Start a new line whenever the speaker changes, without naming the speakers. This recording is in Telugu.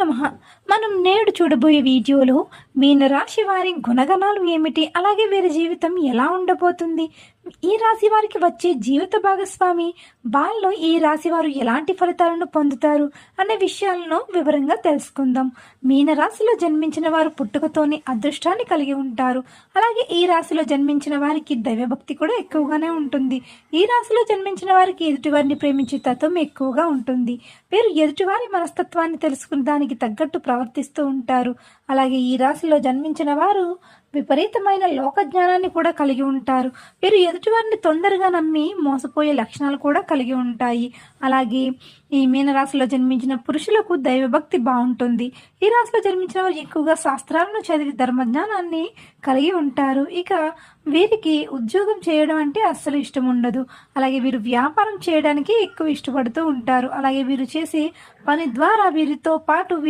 నమః. మనం నేడు చూడబోయే వీడియోలో మీనరాశి వారి గుణగణాలు ఏమిటి, అలాగే వీరి జీవితం ఎలా ఉండబోతుంది, ఈ రాశి వారికి వచ్చే జీవిత భాగస్వామి వాళ్ళలో ఈ రాశి వారు ఎలాంటి ఫలితాలను పొందుతారు అనే విషయాలను వివరంగా తెలుసుకుందాం. మీనరాశిలో జన్మించిన వారు పుట్టుకతోనే అదృష్టాన్ని కలిగి ఉంటారు. అలాగే ఈ రాశిలో జన్మించిన వారికి దైవభక్తి కూడా ఎక్కువగానే ఉంటుంది. ఈ రాశిలో జన్మించిన వారికి ఎదుటివారిని ప్రేమించే తత్వం ఎక్కువగా ఉంటుంది. వీరు ఎదుటివారి మనస్తత్వాన్ని తెలుసుకుని దానికి తగ్గట్టు ప్రవర్తిస్తూ ఉంటారు. అలాగే ఈ రాశిలో జన్మించిన వారు విపరీతమైన లోక జ్ఞానాన్ని కూడా కలిగి ఉంటారు. వీరు ఎదుటివారిని తొందరగా నమ్మి మోసపోయే లక్షణాలు కూడా కలిగి ఉంటాయి. అలాగే ఈ మీనరాశిలో జన్మించిన పురుషులకు దైవభక్తి బాగుంటుంది. ఈ రాశిలో జన్మించిన వారు ఎక్కువగా శాస్త్రాలను చదివి ధర్మజ్ఞానాన్ని కలిగి ఉంటారు. ఇక వీరికి ఉద్యోగం చేయడం అంటే అస్సలు ఇష్టం ఉండదు. అలాగే వీరు వ్యాపారం చేయడానికి ఎక్కువ ఇష్టపడుతూ ఉంటారు. అలాగే వీరు చేసే పని ద్వారా వీరితో పాటు